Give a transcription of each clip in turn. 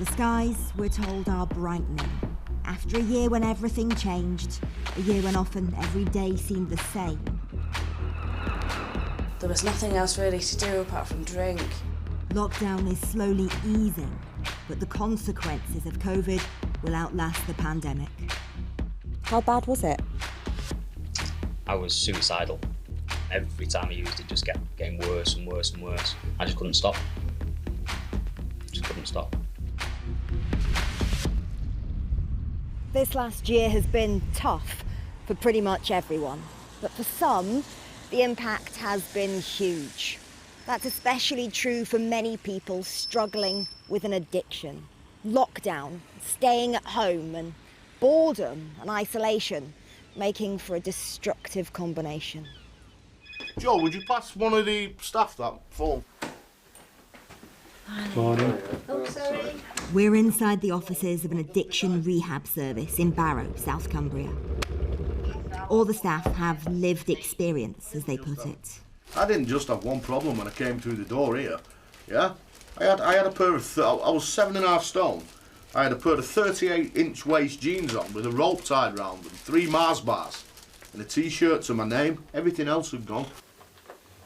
The skies, we're told, are brightening. After a year when everything changed, a year when often every day seemed the same. There was nothing else really to do apart from drink. Lockdown is slowly easing, but the consequences of COVID will outlast the pandemic. How bad was it? I was suicidal. Every time I used it, just kept getting worse and worse and worse. I just couldn't stop. Just couldn't stop. This last year has been tough for pretty much everyone, but for some, the impact has been huge. That's especially true for many people struggling with an addiction. Lockdown, staying at home, and boredom and isolation, making for a destructive combination. Joe, would you pass one of the staff that form? Morning. Oh, sorry. We're inside the offices of an addiction rehab service in Barrow, South Cumbria. All the staff have lived experience, as they put it. I didn't just have one problem when I came through the door here. Yeah, I had a pair of. I was 7.5 stone. I had a pair of 38-inch waist jeans on with a rope tied round them, 3 Mars bars, and a T-shirt to my name. Everything else had gone.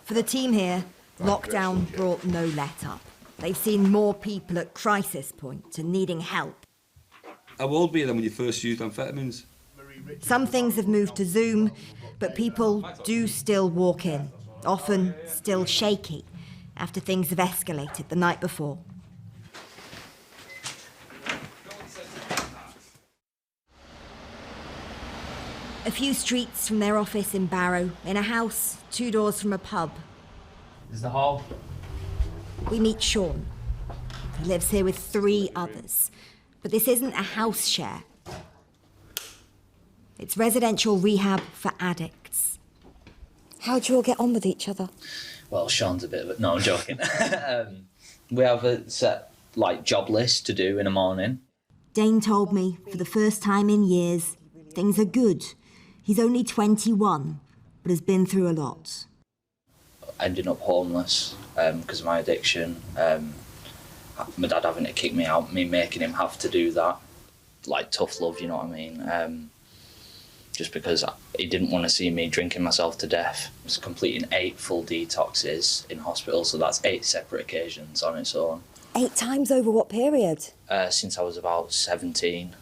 For the team here, lockdown brought no let-up. They've seen more people at crisis point and needing help. How old were you then when you first used amphetamines? Some things have moved to Zoom, but people do still walk in, often still shaky, after things have escalated the night before. A few streets from their office in Barrow, in a house 2 doors from a pub. This is the hall. We meet Sean. He lives here with 3 others, but this isn't a house share. It's residential rehab for addicts. How do you all get on with each other? Well, Sean's a bit of a... No, I'm joking. We have a set, job list to do in the morning. Dane told me, for the first time in years, things are good. He's only 21, but has been through a lot. Ending up homeless because of my addiction. My dad having to kick me out, me making him have to do that. Tough love, you know what I mean? Just because he didn't want to see me drinking myself to death. I was completing 8 full detoxes in hospital, so that's 8 separate occasions on its own. 8 times over what period? Since I was about 17,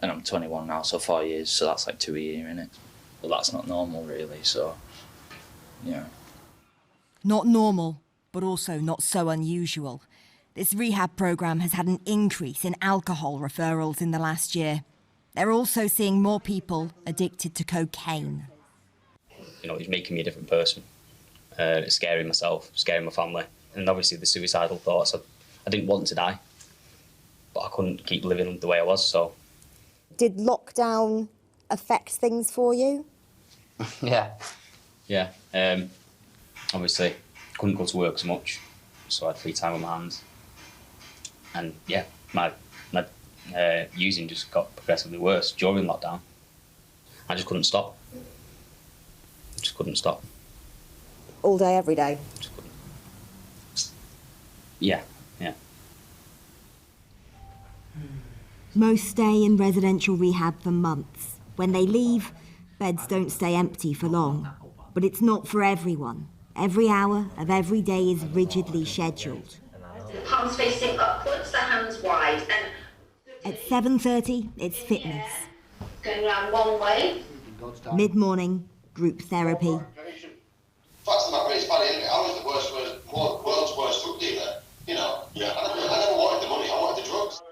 and I'm 21 now, so 4 years, so that's 2 a year, innit? Well, that's not normal, really, so, yeah. Not normal, but also not so unusual. This rehab programme has had an increase in alcohol referrals in the last year. They're also seeing more people addicted to cocaine. You know, it's making me a different person. It's scaring myself, scaring my family. And obviously the suicidal thoughts, I didn't want to die, but I couldn't keep living the way I was, so. Did lockdown affect things for you? Yeah. Obviously, couldn't go to work so much, so I had free time on my hands. And yeah, my using just got progressively worse during lockdown. I just couldn't stop. All day, every day? Just couldn't. Yeah. Most stay in residential rehab for months. When they leave, beds don't stay empty for long. But it's not for everyone. Every hour of every day is rigidly scheduled. Palms facing upwards, the hands wide. And At 7:30, it's fitness. going around one way. Mid-morning, group therapy. Facts of the matter is, Paddy, isn't it? I was the world's worst drug dealer, you know. Yeah. I never wanted the money, I wanted the drugs.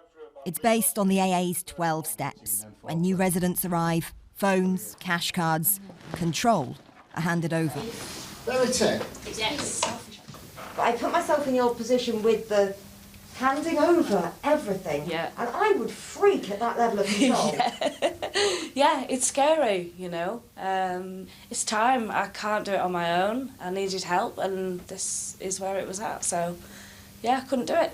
It's based on the AA's 12 steps. When new residents arrive, phones, cash cards, control are handed over. Verity? Yes. But I put myself in your position with the handing over everything. Yeah. And I would freak at that level of control. Yeah, it's scary, you know. It's time. I can't do it on my own. I needed help, and this is where it was at. So, yeah, I couldn't do it.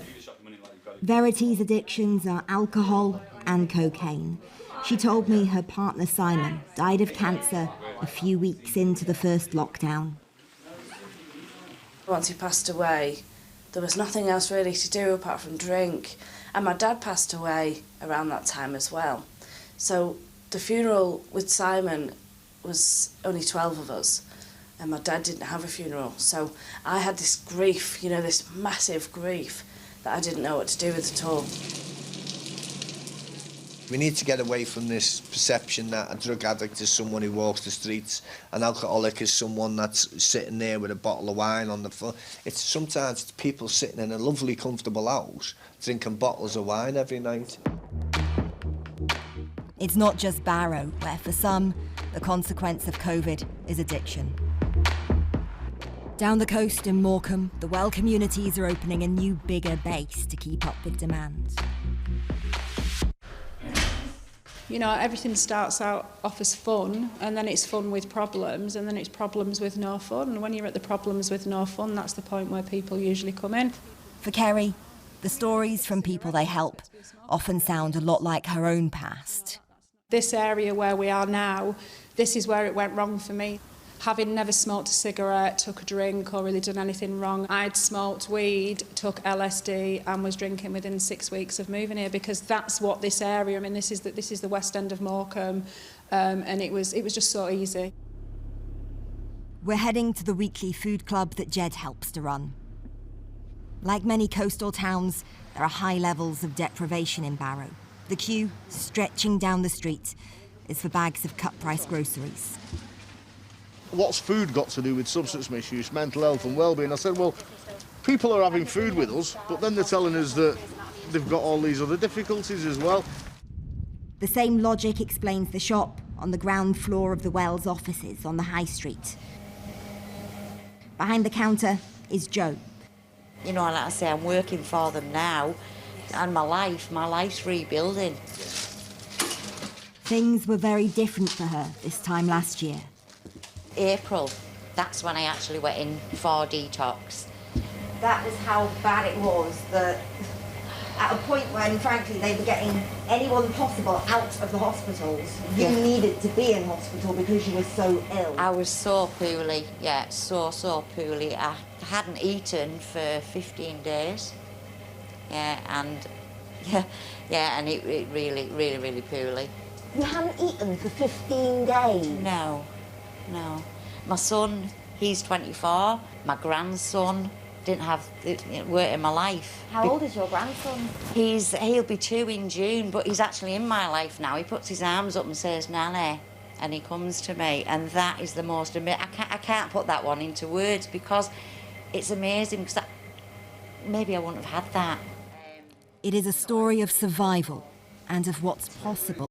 Verity's addictions are alcohol and cocaine. She told me her partner Simon died of cancer a few weeks into the first lockdown. Once he passed away, there was nothing else really to do apart from drink. And my dad passed away around that time as well. So the funeral with Simon was only 12 of us, and my dad didn't have a funeral. So I had this grief, you know, this massive grief that I didn't know what to do with at all. We need to get away from this perception that a drug addict is someone who walks the streets, an alcoholic is someone that's sitting there with a bottle of wine on the floor. Sometimes it's people sitting in a lovely, comfortable house drinking bottles of wine every night. It's not just Barrow, where for some, the consequence of COVID is addiction. Down the coast in Morecambe, the well communities are opening a new, bigger base to keep up with demand. You know, everything starts out off as fun, and then it's fun with problems, and then it's problems with no fun. And when you're at the problems with no fun, that's the point where people usually come in. For Kerry, the stories from people they help often sound a lot like her own past. This area where we are now, this is where it went wrong for me. Having never smoked a cigarette, took a drink or really done anything wrong, I'd smoked weed, took LSD and was drinking within 6 weeks of moving here, because that's what this area, I mean, this is the West End of Morecambe, and it was just so easy. We're heading to the weekly food club that Jed helps to run. Like many coastal towns, there are high levels of deprivation in Barrow. The queue, stretching down the street, is for bags of cut-price groceries. What's food got to do with substance misuse, mental health and well-being? I said, well, people are having food with us, but then they're telling us that they've got all these other difficulties as well. The same logic explains the shop on the ground floor of the Wells offices on the High Street. Behind the counter is Joe. You know, like I say, I'm working for them now, and my life's rebuilding. Things were very different for her this time last year. April, that's when I actually went in for detox. That was how bad it was, that at a point when, frankly, they were getting anyone possible out of the hospitals. You needed to be in hospital because you were so ill. I was so poorly, yeah, so poorly. I hadn't eaten for 15 days. And it really poorly. You hadn't eaten for 15 days? No. My son, he's 24. My grandson weren't in my life. How old is your grandson? He'll be 2 in June, but he's actually in my life now. He puts his arms up and says, "Nanny," and he comes to me, and that is the most amazing. I can't put that one into words because it's amazing, because maybe I wouldn't have had that. It is a story of survival and of what's possible